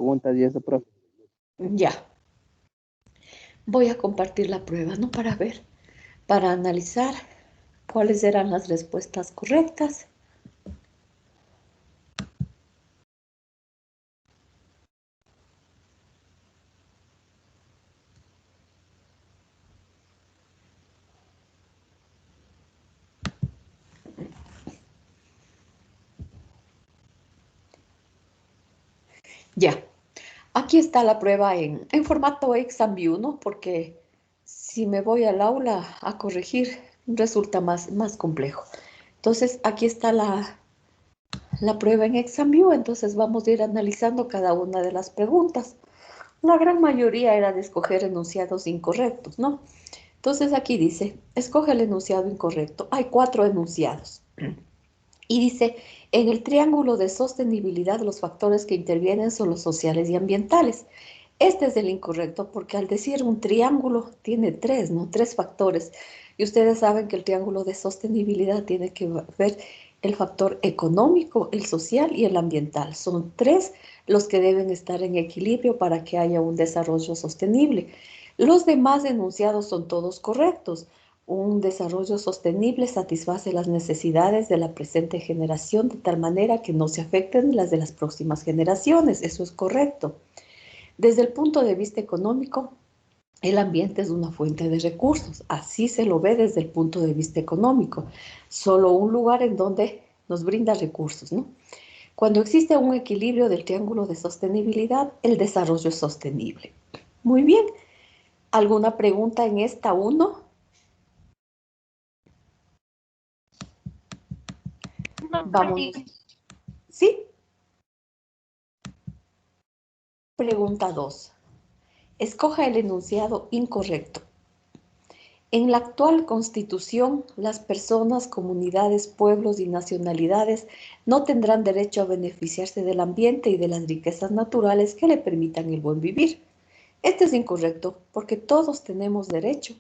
preguntas y eso, profe. Ya. Voy a compartir la prueba, ¿no? Para ver, para analizar cuáles eran las respuestas correctas. Ya. Aquí está la prueba en formato ExamView, ¿no? Porque si me voy al aula a corregir, resulta más complejo. Entonces, aquí está la prueba en ExamView, entonces vamos a ir analizando cada una de las preguntas. La gran mayoría era de escoger enunciados incorrectos, ¿no? Entonces aquí dice, escoge el enunciado incorrecto. Hay 4 enunciados. Y dice, en el triángulo de sostenibilidad los factores que intervienen son los sociales y ambientales. Este es el incorrecto porque al decir un triángulo tiene 3, ¿no? 3 factores. Y ustedes saben que el triángulo de sostenibilidad tiene que ver el factor económico, el social y el ambiental. Son 3 los que deben estar en equilibrio para que haya un desarrollo sostenible. Los demás enunciados son todos correctos. Un desarrollo sostenible satisface las necesidades de la presente generación de tal manera que no se afecten las de las próximas generaciones. Eso es correcto. Desde el punto de vista económico, el ambiente es una fuente de recursos. Así se lo ve desde el punto de vista económico. Solo un lugar en donde nos brinda recursos, ¿no? Cuando existe un equilibrio del triángulo de sostenibilidad, el desarrollo es sostenible. Muy bien. ¿Alguna pregunta en esta 1? Vamos. ¿Sí? Pregunta 2. Escoja el enunciado incorrecto. En la actual Constitución, las personas, comunidades, pueblos y nacionalidades no tendrán derecho a beneficiarse del ambiente y de las riquezas naturales que le permitan el buen vivir. Este es incorrecto porque todos tenemos derecho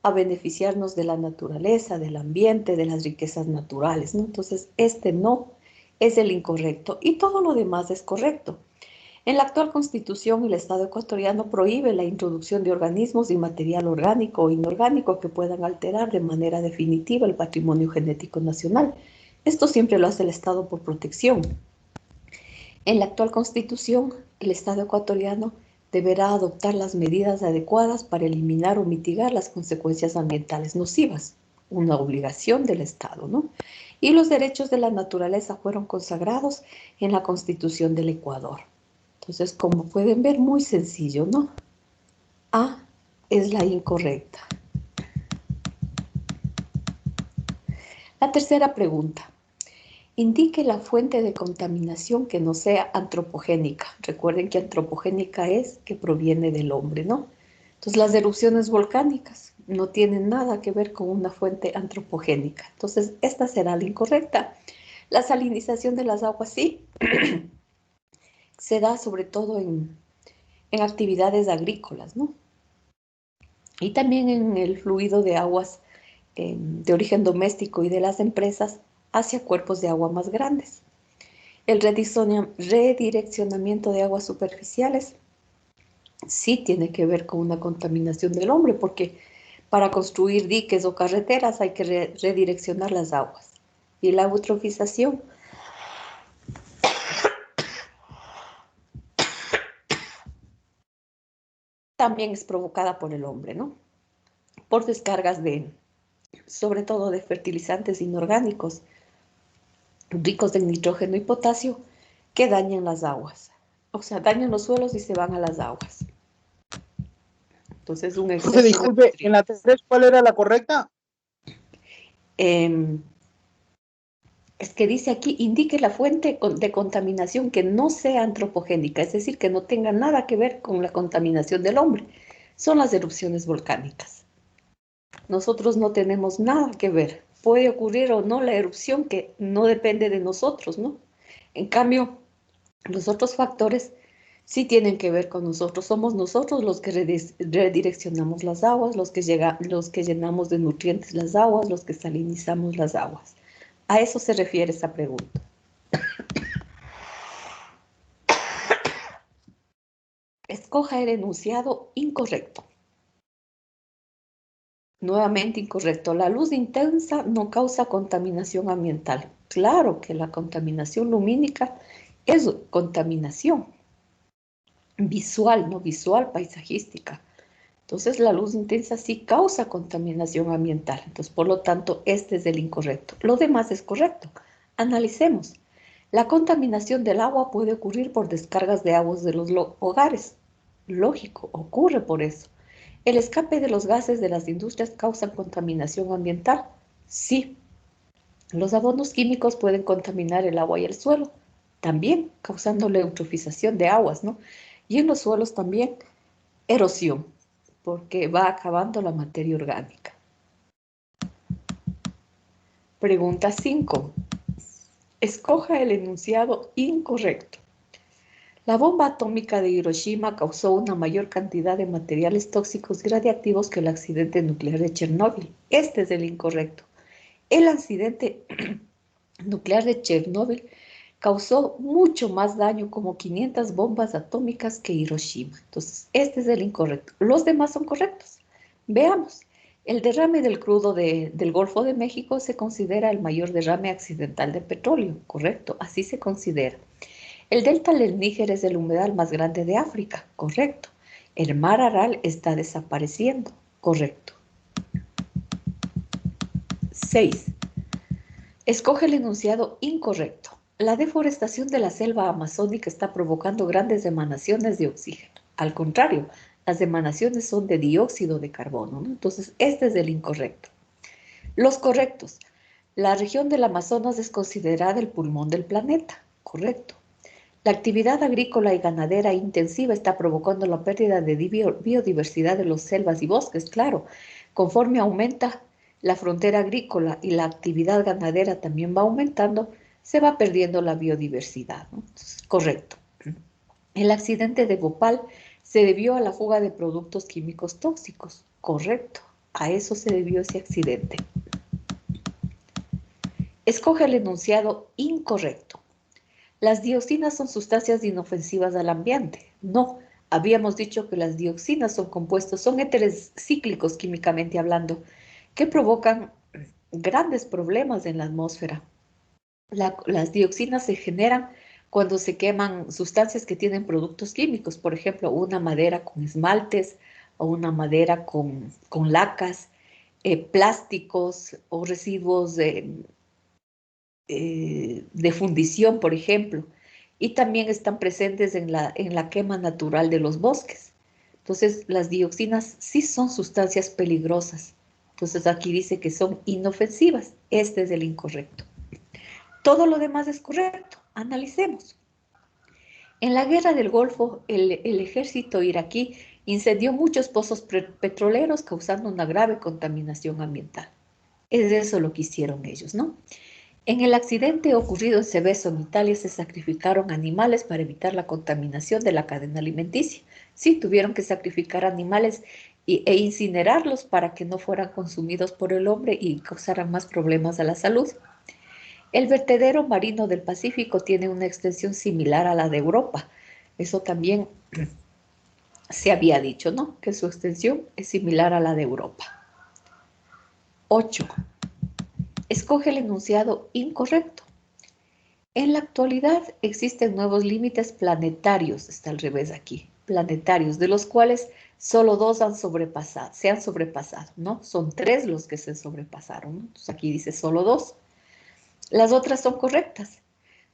a beneficiarnos de la naturaleza, del ambiente, de las riquezas naturales, ¿no? Entonces, este no es el incorrecto y todo lo demás es correcto. En la actual Constitución, el Estado ecuatoriano prohíbe la introducción de organismos y material orgánico o inorgánico que puedan alterar de manera definitiva el patrimonio genético nacional. Esto siempre lo hace el Estado por protección. En la actual Constitución, el Estado ecuatoriano deberá adoptar las medidas adecuadas para eliminar o mitigar las consecuencias ambientales nocivas, una obligación del Estado, ¿no? Y los derechos de la naturaleza fueron consagrados en la Constitución del Ecuador. Entonces, como pueden ver, muy sencillo, ¿no? A es la incorrecta. La tercera pregunta. Indique la fuente de contaminación que no sea antropogénica. Recuerden que antropogénica es que proviene del hombre, ¿no? Entonces, las erupciones volcánicas no tienen nada que ver con una fuente antropogénica. Entonces, esta será la incorrecta. La salinización de las aguas sí se da sobre todo en actividades agrícolas, ¿no? Y también en el fluido de aguas de origen doméstico y de las empresas hacia cuerpos de agua más grandes. El redireccionamiento de aguas superficiales sí tiene que ver con una contaminación del hombre, porque para construir diques o carreteras hay que redireccionar las aguas. Y la eutrofización también es provocada por el hombre, ¿no? Por descargas sobre todo de fertilizantes inorgánicos ricos en nitrógeno y potasio que dañan las aguas. O sea, dañan los suelos y se van a las aguas. Entonces, un Profe, exceso de disculpe, en la 3, ¿cuál era la correcta? Es que dice aquí, indique la fuente de contaminación que no sea antropogénica, es decir, que no tenga nada que ver con la contaminación del hombre. Son las erupciones volcánicas. Nosotros no tenemos nada que ver. Puede ocurrir o no la erupción que no depende de nosotros, ¿no? En cambio, los otros factores sí tienen que ver con nosotros. Somos nosotros los que redireccionamos las aguas, los que llenamos de nutrientes las aguas, los que salinizamos las aguas. A eso se refiere esa pregunta. Escoja el enunciado incorrecto. Nuevamente incorrecto. La luz intensa no causa contaminación ambiental. Claro que la contaminación lumínica es contaminación visual, no visual, paisajística. Entonces, la luz intensa sí causa contaminación ambiental. Entonces, por lo tanto, este es el incorrecto. Lo demás es correcto. Analicemos. La contaminación del agua puede ocurrir por descargas de aguas de los hogares. Lógico, ocurre por eso. ¿El escape de los gases de las industrias causa contaminación ambiental? Sí. Los abonos químicos pueden contaminar el agua y el suelo, también causando la eutrofización de aguas, ¿no? Y en los suelos también erosión, porque va acabando la materia orgánica. Pregunta 5. Escoja el enunciado incorrecto. La bomba atómica de Hiroshima causó una mayor cantidad de materiales tóxicos y radiactivos que el accidente nuclear de Chernóbil. Este es el incorrecto. El accidente nuclear de Chernóbil causó mucho más daño, como 500 bombas atómicas, que Hiroshima. Entonces, este es el incorrecto. Los demás son correctos. Veamos. El derrame del crudo del Golfo de México se considera el mayor derrame accidental de petróleo. Correcto, así se considera. El delta del Níger es el humedal más grande de África. Correcto. El mar Aral está desapareciendo. Correcto. 6. Escoge el enunciado incorrecto. La deforestación de la selva amazónica está provocando grandes emanaciones de oxígeno. Al contrario, las emanaciones son de dióxido de carbono, ¿no? Entonces, este es el incorrecto. Los correctos. La región del Amazonas es considerada el pulmón del planeta. Correcto. La actividad agrícola y ganadera intensiva está provocando la pérdida de biodiversidad de las selvas y bosques. Claro, conforme aumenta la frontera agrícola y la actividad ganadera también va aumentando, se va perdiendo la biodiversidad, ¿no? Entonces, correcto. El accidente de Bhopal se debió a la fuga de productos químicos tóxicos. Correcto. A eso se debió ese accidente. Escoge el enunciado incorrecto. ¿Las dioxinas son sustancias inofensivas al ambiente? No, habíamos dicho que las dioxinas son compuestos, son éteres cíclicos químicamente hablando, que provocan grandes problemas en la atmósfera. Las dioxinas se generan cuando se queman sustancias que tienen productos químicos, por ejemplo, una madera con esmaltes o una madera con lacas, plásticos o residuos de fundición, por ejemplo, y también están presentes en la quema natural de los bosques. Entonces, las dioxinas sí son sustancias peligrosas. Entonces, aquí dice que son inofensivas. Este es el incorrecto. Todo lo demás es correcto. Analicemos. En la guerra del Golfo, el ejército iraquí incendió muchos pozos petroleros, causando una grave contaminación ambiental. Es eso lo que hicieron ellos, ¿no? En el accidente ocurrido en Seveso, en Italia, se sacrificaron animales para evitar la contaminación de la cadena alimenticia. Sí, tuvieron que sacrificar animales e incinerarlos para que no fueran consumidos por el hombre y causaran más problemas a la salud. El vertedero marino del Pacífico tiene una extensión similar a la de Europa. Eso también se había dicho, ¿no? Que su extensión es similar a la de Europa. 8. Escoge el enunciado incorrecto. En la actualidad existen nuevos límites planetarios, está al revés aquí, planetarios, de los cuales solo 2 se han sobrepasado, ¿no? Son 3 los que se sobrepasaron, ¿no? Entonces aquí dice solo 2. Las otras son correctas.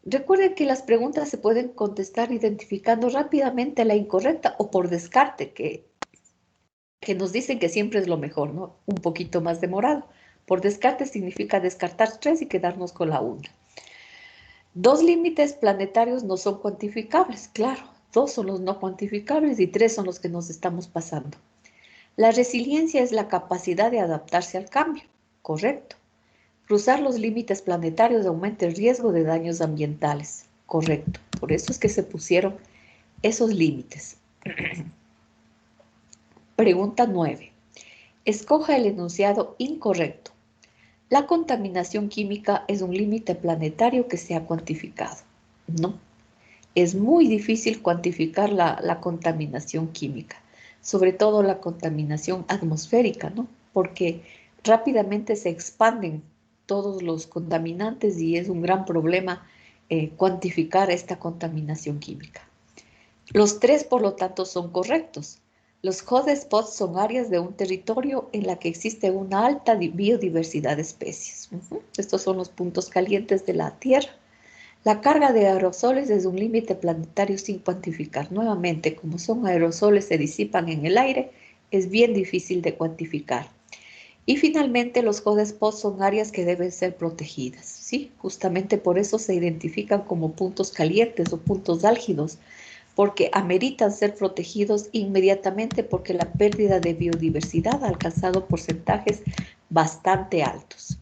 Recuerden que las preguntas se pueden contestar identificando rápidamente la incorrecta o por descarte, que nos dicen que siempre es lo mejor, ¿no? Un poquito más demorado. Por descarte significa descartar 3 y quedarnos con la 1. 2 límites planetarios no son cuantificables, claro. 2 son los no cuantificables y 3 son los que nos estamos pasando. La resiliencia es la capacidad de adaptarse al cambio, correcto. Cruzar los límites planetarios aumenta el riesgo de daños ambientales, correcto. Por eso es que se pusieron esos límites. Pregunta 9. Escoja el enunciado incorrecto. La contaminación química es un límite planetario que se ha cuantificado. No. Es muy difícil cuantificar la contaminación química, sobre todo la contaminación atmosférica, ¿no? Porque rápidamente se expanden todos los contaminantes y es un gran problema cuantificar esta contaminación química. Los tres, por lo tanto, son correctos. Los hotspots son áreas de un territorio en la que existe una alta biodiversidad de especies. Estos son los puntos calientes de la Tierra. La carga de aerosoles es un límite planetario sin cuantificar. Nuevamente, como son aerosoles, se disipan en el aire, es bien difícil de cuantificar. Y finalmente, los hotspots son áreas que deben ser protegidas, ¿sí? Justamente por eso se identifican como puntos calientes o puntos álgidos, porque ameritan ser protegidos inmediatamente porque la pérdida de biodiversidad ha alcanzado porcentajes bastante altos.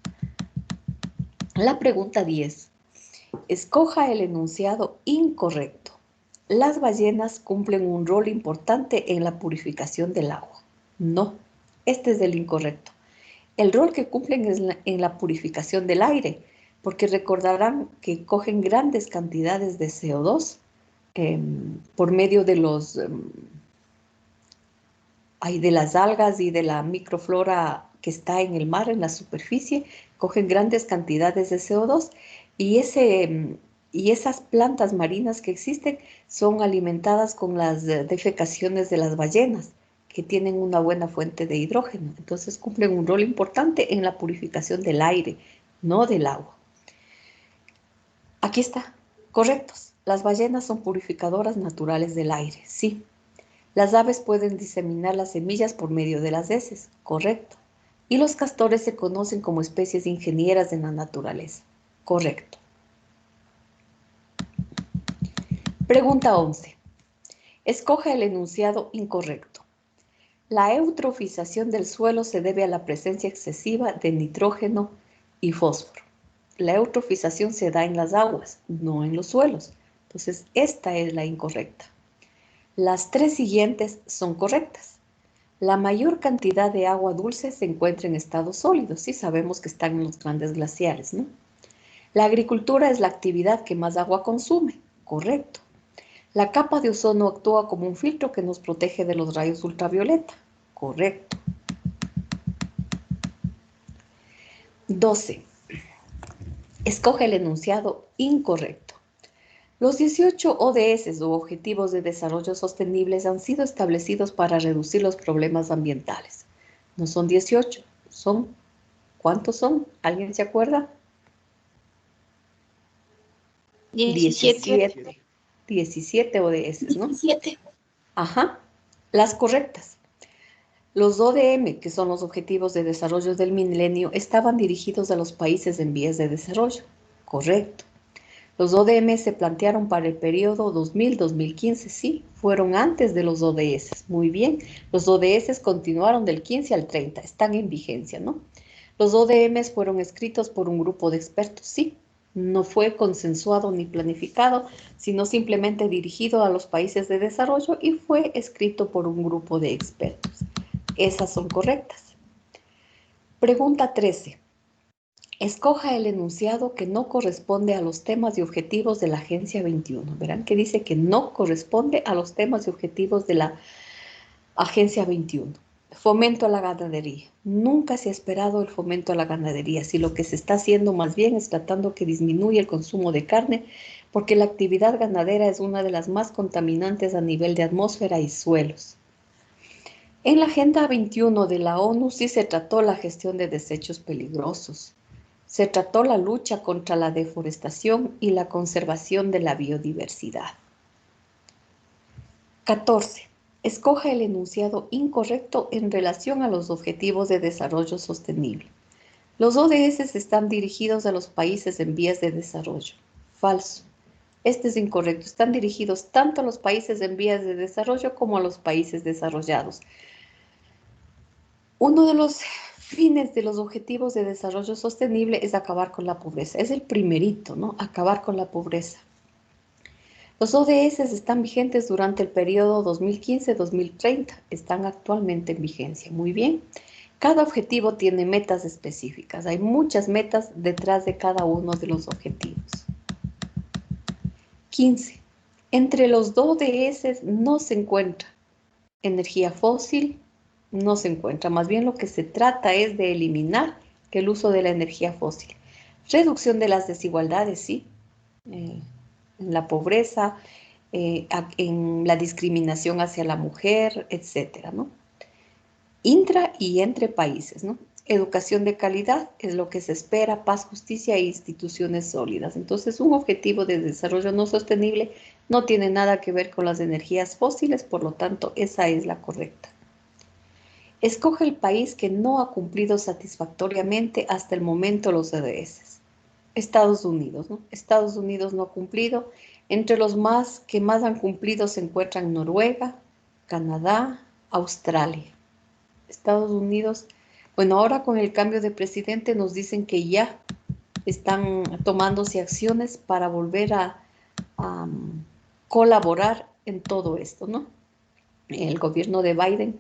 La pregunta 10. Escoja el enunciado incorrecto. Las ballenas cumplen un rol importante en la purificación del agua. No, este es el incorrecto. El rol que cumplen es en la purificación del aire, porque recordarán que cogen grandes cantidades de CO2 por medio de de las algas y de la microflora que está en el mar, en la superficie, cogen grandes cantidades de CO2 y, y esas plantas marinas que existen son alimentadas con las defecaciones de las ballenas, que tienen una buena fuente de hidrógeno. Entonces cumplen un rol importante en la purificación del aire, no del agua. Aquí está, correctos. Las ballenas son purificadoras naturales del aire, sí. Las aves pueden diseminar las semillas por medio de las heces, correcto. Y los castores se conocen como especies ingenieras en la naturaleza, correcto. Pregunta 11. Escoja el enunciado incorrecto. La eutrofización del suelo se debe a la presencia excesiva de nitrógeno y fósforo. La eutrofización se da en las aguas, no en los suelos. Entonces, esta es la incorrecta. Las tres siguientes son correctas. La mayor cantidad de agua dulce se encuentra en estados sólidos, sí sabemos que están en los grandes glaciares, ¿no? La agricultura es la actividad que más agua consume, correcto. La capa de ozono actúa como un filtro que nos protege de los rayos ultravioleta, correcto. 12. Escoge el enunciado incorrecto. Los 18 ODS o Objetivos de Desarrollo Sostenibles han sido establecidos para reducir los problemas ambientales. No son 18, son, ¿cuántos son? ¿Alguien se acuerda? 17. 17 ODS, ¿no? 17. Ajá, las correctas. Los ODM, que son los Objetivos de Desarrollo del Milenio, estaban dirigidos a los países en vías de desarrollo. Correcto. Los ODM se plantearon para el periodo 2000-2015, sí, fueron antes de los ODS. Muy bien, los ODS continuaron del 15 al 30, están en vigencia, ¿no? Los ODM fueron escritos por un grupo de expertos, sí, no fue consensuado ni planificado, sino simplemente dirigido a los países de desarrollo y fue escrito por un grupo de expertos. Esas son correctas. Pregunta 13. Escoja el enunciado que no corresponde a los temas y objetivos de la Agencia 21. Verán que dice que no corresponde a los temas y objetivos de la Agencia 21. Fomento a la ganadería. Nunca se ha esperado el fomento a la ganadería, si lo que se está haciendo más bien es tratando que disminuya el consumo de carne, porque la actividad ganadera es una de las más contaminantes a nivel de atmósfera y suelos. En la Agenda 21 de la ONU sí se trató la gestión de desechos peligrosos. Se trató la lucha contra la deforestación y la conservación de la biodiversidad. 14. Escoja el enunciado incorrecto en relación a los Objetivos de Desarrollo Sostenible. Los ODS están dirigidos a los países en vías de desarrollo. Falso. Este es incorrecto. Están dirigidos tanto a los países en vías de desarrollo como a los países desarrollados. Uno de los fines de los Objetivos de Desarrollo Sostenible es acabar con la pobreza. Es el primerito, ¿no? Acabar con la pobreza. Los ODS están vigentes durante el periodo 2015-2030. Están actualmente en vigencia. Muy bien. Cada objetivo tiene metas específicas. Hay muchas metas detrás de cada uno de los objetivos. 15. Entre los dos de esos no se encuentra energía fósil, no se encuentra. Más bien lo que se trata es de eliminar el uso de la energía fósil. Reducción de las desigualdades, sí, en la pobreza, en la discriminación hacia la mujer, etcétera, ¿no? Intra y entre países, ¿no? Educación de calidad es lo que se espera, paz, justicia e instituciones sólidas. Entonces, un objetivo de desarrollo no sostenible no tiene nada que ver con las energías fósiles, por lo tanto, esa es la correcta. Escoge el país que no ha cumplido satisfactoriamente hasta el momento los ODS. Estados Unidos, ¿no? Estados Unidos no ha cumplido. Entre los que más han cumplido se encuentran Noruega, Canadá, Australia. Estados Unidos, bueno, ahora con el cambio de presidente nos dicen que ya están tomándose acciones para volver a colaborar en todo esto, ¿no? El gobierno de Biden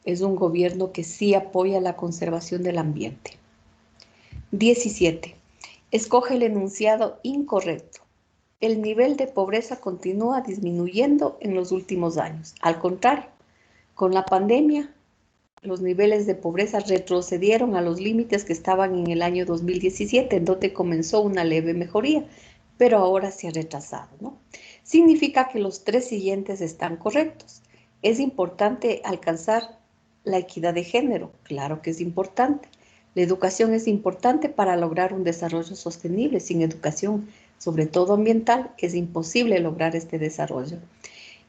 es un gobierno que sí apoya la conservación del ambiente. 17. Escoge el enunciado incorrecto. El nivel de pobreza continúa disminuyendo en los últimos años. Al contrario, con la pandemia, los niveles de pobreza retrocedieron a los límites que estaban en el año 2017, en donde comenzó una leve mejoría, pero ahora se ha retrasado, ¿no? Significa que los tres siguientes están correctos. Es importante alcanzar la equidad de género, claro que es importante. La educación es importante para lograr un desarrollo sostenible. Sin educación, sobre todo ambiental, es imposible lograr este desarrollo.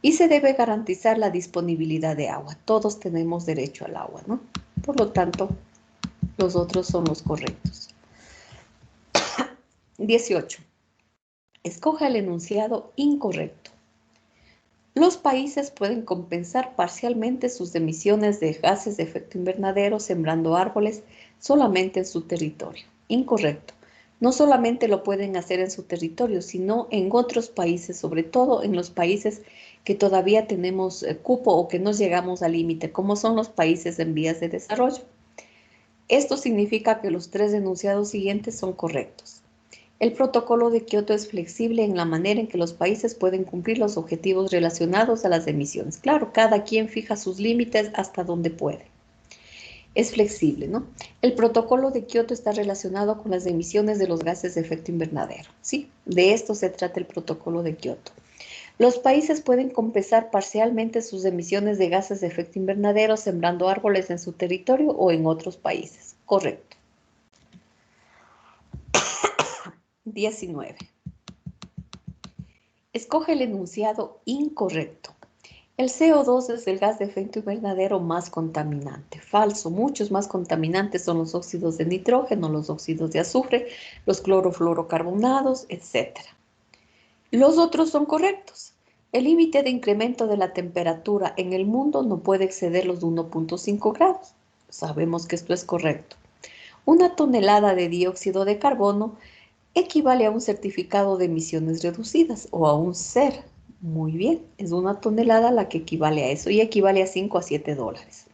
Y se debe garantizar la disponibilidad de agua. Todos tenemos derecho al agua, ¿no? Por lo tanto, los otros son los correctos. 18. Escoja el enunciado incorrecto. Los países pueden compensar parcialmente sus emisiones de gases de efecto invernadero sembrando árboles solamente en su territorio. Incorrecto. No solamente lo pueden hacer en su territorio, sino en otros países, sobre todo en los países que todavía tenemos cupo o que no llegamos al límite, como son los países en vías de desarrollo. Esto significa que los tres enunciados siguientes son correctos. El protocolo de Kioto es flexible en la manera en que los países pueden cumplir los objetivos relacionados a las emisiones. Claro, cada quien fija sus límites hasta donde puede. Es flexible, ¿no? El protocolo de Kioto está relacionado con las emisiones de los gases de efecto invernadero, ¿sí? De esto se trata el protocolo de Kioto. Los países pueden compensar parcialmente sus emisiones de gases de efecto invernadero sembrando árboles en su territorio o en otros países. Correcto. 19. Escoge el enunciado incorrecto. El CO2 es el gas de efecto invernadero más contaminante. Falso, muchos más contaminantes son los óxidos de nitrógeno, los óxidos de azufre, los clorofluorocarbonados, etc. Los otros son correctos. El límite de incremento de la temperatura en el mundo no puede exceder los 1.5 grados. Sabemos que esto es correcto. Una tonelada de dióxido de carbono equivale a un certificado de emisiones reducidas o a un CER. Muy bien, es una tonelada la que equivale a eso y equivale a 5 a 7 dólares.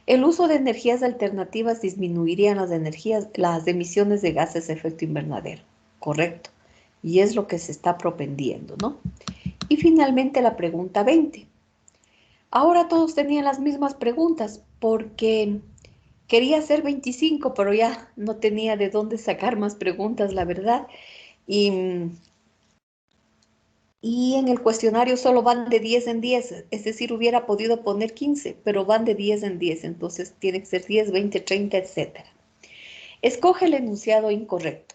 El uso de energías alternativas disminuiría las emisiones de gases de efecto invernadero. Correcto. Y es lo que se está propendiendo, ¿no? Y finalmente la pregunta 20. Ahora todos tenían las mismas preguntas porque quería hacer 25, pero ya no tenía de dónde sacar más preguntas, la verdad. Y en el cuestionario solo van de 10 en 10, es decir, hubiera podido poner 15, pero van de 10 en 10, entonces tiene que ser 10, 20, 30, etc. Escoge el enunciado incorrecto.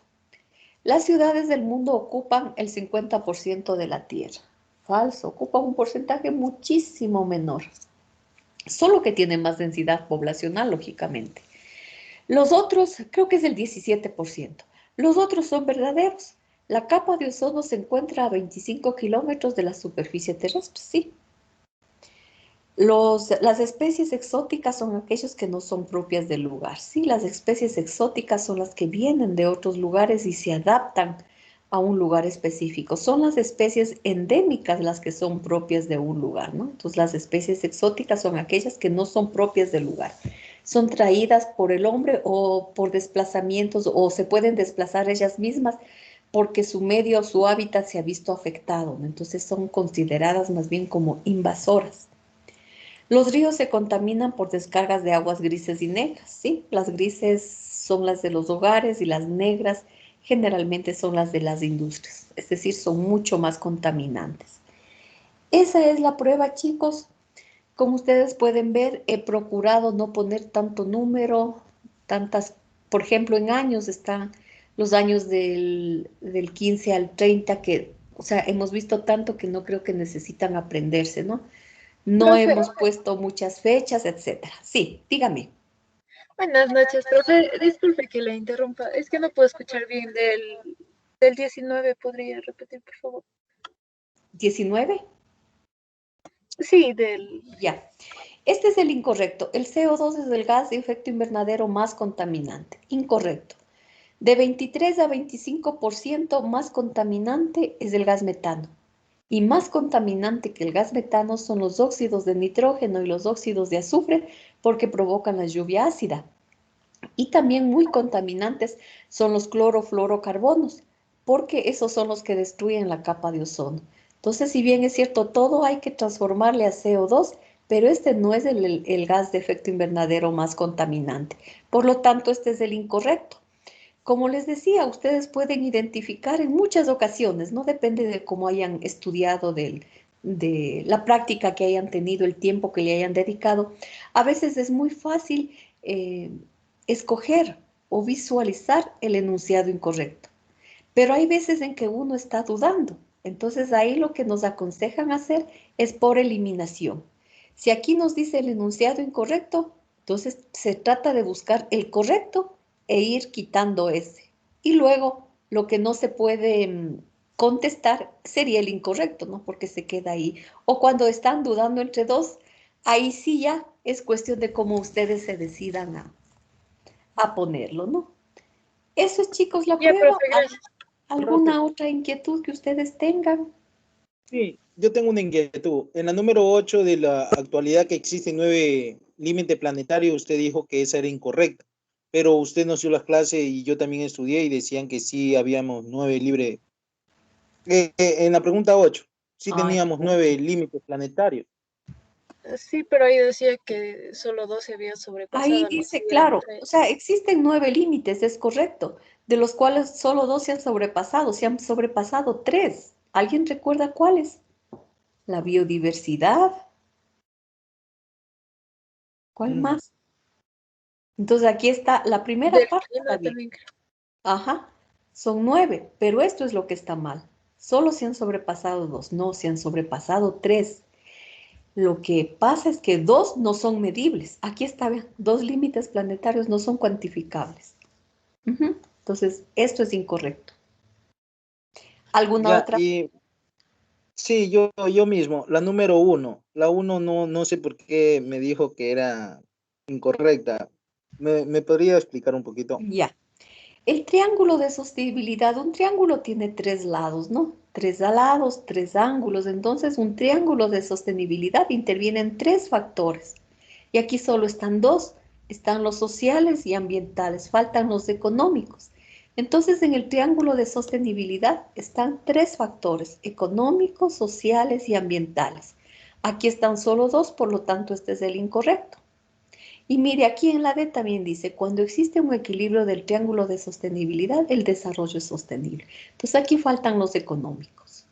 Las ciudades del mundo ocupan el 50% de la tierra. Falso, ocupan un porcentaje muchísimo menor, solo que tienen más densidad poblacional, lógicamente. Los otros, creo que es el 17%. Los otros son verdaderos. La capa de ozono se encuentra a 25 kilómetros de la superficie terrestre, sí. Las especies exóticas son aquellas que no son propias del lugar. Sí, las especies exóticas son las que vienen de otros lugares y se adaptan a un lugar específico. Son las especies endémicas las que son propias de un lugar, ¿no? Entonces, las especies exóticas son aquellas que no son propias del lugar. Son traídas por el hombre o por desplazamientos o se pueden desplazar ellas mismas porque su medio, su hábitat se ha visto afectado, ¿no? Entonces son consideradas más bien como invasoras. Los ríos se contaminan por descargas de aguas grises y negras, ¿sí? Las grises son las de los hogares y las negras generalmente son las de las industrias, es decir, son mucho más contaminantes. Esa es la prueba, chicos. Como ustedes pueden ver, he procurado no poner tanto número, tantas, por ejemplo, en años están los años del 15 al 30 que, o sea, hemos visto tanto que no creo que necesitan aprenderse, ¿no? No Profe, hemos puesto muchas fechas, etcétera. Sí, dígame. buenas noches, profe. Disculpe que la interrumpa. Es que no puedo escuchar bien del 19. ¿Podría repetir, por favor? 19. Sí, del... Ya. Este es el incorrecto. El CO2 es el gas de efecto invernadero más contaminante. Incorrecto. De 23 a 25% más contaminante es el gas metano. Y más contaminante que el gas metano son los óxidos de nitrógeno y los óxidos de azufre porque provocan la lluvia ácida. Y también muy contaminantes son los clorofluorocarbonos, porque esos son los que destruyen la capa de ozono. Entonces, si bien es cierto, todo hay que transformarle a CO2, pero este no es el gas de efecto invernadero más contaminante. Por lo tanto, este es el incorrecto. Como les decía, ustedes pueden identificar en muchas ocasiones, no depende de cómo hayan estudiado de la práctica que hayan tenido, el tiempo que le hayan dedicado. A veces es muy fácil escoger o visualizar el enunciado incorrecto, pero hay veces en que uno está dudando. Entonces ahí lo que nos aconsejan hacer es por eliminación. Si aquí nos dice el enunciado incorrecto, entonces se trata de buscar el correcto e ir quitando ese. Y luego lo que no se puede contestar sería el incorrecto, ¿no? Porque se queda ahí. O cuando están dudando entre dos, ahí sí ya es cuestión de cómo ustedes se decidan a ponerlo, ¿no? Eso es, chicos, la Ya, prueba. profe, gracias. Profe, ¿Alguna otra inquietud que ustedes tengan? sí, yo tengo una inquietud. En la número 8 de la actualidad que existen 9 límites planetarios, usted dijo que esa era incorrecta, pero usted nos dio las clases y yo también estudié y decían que sí habíamos 9 libres. En la pregunta 8 sí Ay, teníamos 9 límites planetarios. Sí, pero ahí decía que solo 2 se habían ahí sobrepasado, no sé dice, si eran claro, o 3. sea, existen 9 límites, es correcto, de los cuales solo 2 se han sobrepasado 3. ¿Alguien recuerda cuáles? La biodiversidad, ¿cuál Mm. más? Entonces aquí está la primera Del parte, está clima bien. también creo. Ajá, son 9, pero esto es lo que está mal. Solo se han sobrepasado 2, no, se han sobrepasado 3. Lo que pasa es que 2 no son medibles. Aquí está, vean, 2 límites planetarios no son cuantificables. Ujú. Entonces, esto es incorrecto. ¿Alguna Ya, otra? y sí, yo mismo, la número 1, la 1 no sé por qué me dijo que era incorrecta. ¿Me podría explicar un poquito? Ya. El triángulo de sostenibilidad, un triángulo tiene 3 lados, ¿no? 3 lados, 3 ángulos. Entonces, un triángulo de sostenibilidad interviene en 3 factores. Y aquí solo están 2. Están los sociales y ambientales. Faltan los económicos. Entonces, en el triángulo de sostenibilidad están 3 factores: económicos, sociales y ambientales. Aquí están solo 2, por lo tanto, este es el incorrecto. Y mire, aquí en la D también dice, cuando existe un equilibrio del triángulo de sostenibilidad, el desarrollo es sostenible. Entonces aquí faltan los económicos.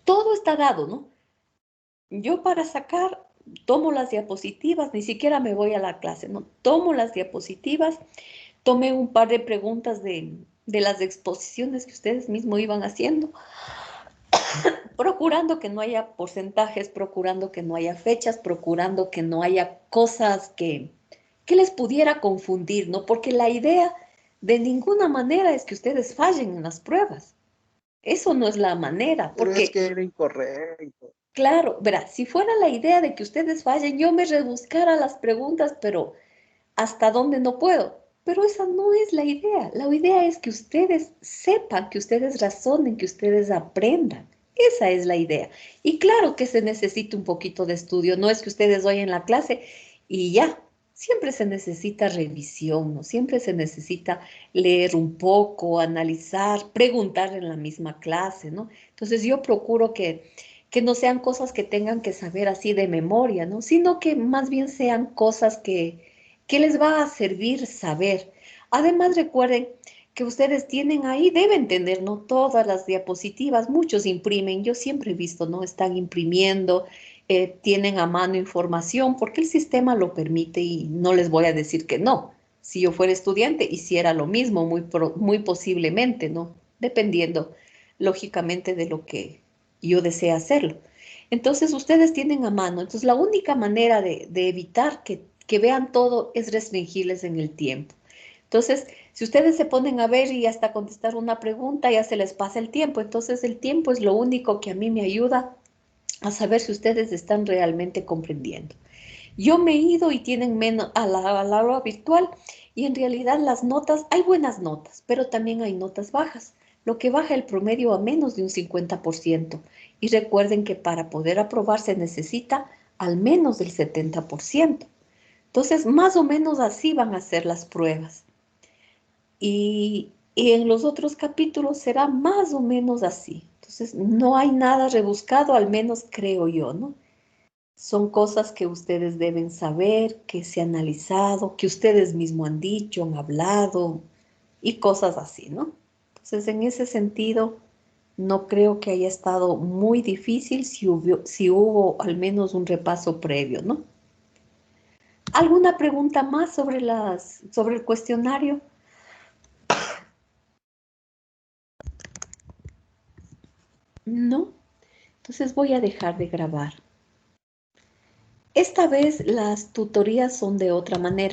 Todo está dado, ¿no? Yo para sacar, tomo las diapositivas, ni siquiera me voy a la clase, ¿no? Tomo las diapositivas, tomé un par de preguntas de las exposiciones que ustedes mismos iban haciendo, procurando que no haya porcentajes, procurando que no haya fechas, procurando que no haya cosas que les pudiera confundir, ¿no? Porque la idea de ninguna manera es que ustedes fallen en las pruebas. Eso no es la manera, Pero es porque, que era incorrecto. claro, verá, si fuera la idea de que ustedes fallen, yo me rebuscara las preguntas, pero hasta dónde no puedo. Pero esa no es la idea. La idea es que ustedes sepan, que ustedes razonen, que ustedes aprendan. Esa es la idea. Y claro que se necesita un poquito de estudio. No es que ustedes oyen la clase y ya, siempre se necesita revisión, ¿no? Siempre se necesita leer un poco, analizar, preguntar en la misma clase, ¿no? Entonces yo procuro que no sean cosas que tengan que saber así de memoria, ¿no? Sino que más bien sean cosas que les va a servir saber. Además, recuerden que ustedes tienen ahí, deben tener, ¿no? Todas las diapositivas, muchos imprimen, yo siempre he visto, ¿no? Están imprimiendo, tienen a mano información porque el sistema lo permite y no les voy a decir que no. Si yo fuera estudiante, hiciera lo mismo, muy posiblemente, ¿no? Dependiendo, lógicamente, de lo que yo desee hacerlo. Entonces, ustedes tienen a mano. Entonces, la única manera de evitar que vean todo es restringirles en el tiempo. Entonces, si ustedes se ponen a ver y hasta contestar una pregunta, ya se les pasa el tiempo. Entonces, el tiempo es lo único que a mí me ayuda a saber si ustedes están realmente comprendiendo. Yo me he ido y tienen menos a la hora virtual y en realidad las notas, hay buenas notas, pero también hay notas bajas, lo que baja el promedio a menos de un 50%. Y recuerden que para poder aprobar se necesita al menos del 70%. Entonces, más o menos así van a ser las pruebas. Y en los otros capítulos será más o menos así. Entonces, no hay nada rebuscado, al menos creo yo, ¿no? Son cosas que ustedes deben saber, que se han analizado, que ustedes mismos han dicho, han hablado y cosas así, ¿no? Entonces, en ese sentido, no creo que haya estado muy difícil si hubo al menos un repaso previo, ¿no? ¿Alguna pregunta más sobre el cuestionario? No. Entonces voy a dejar de grabar. Esta vez las tutorías son de otra manera.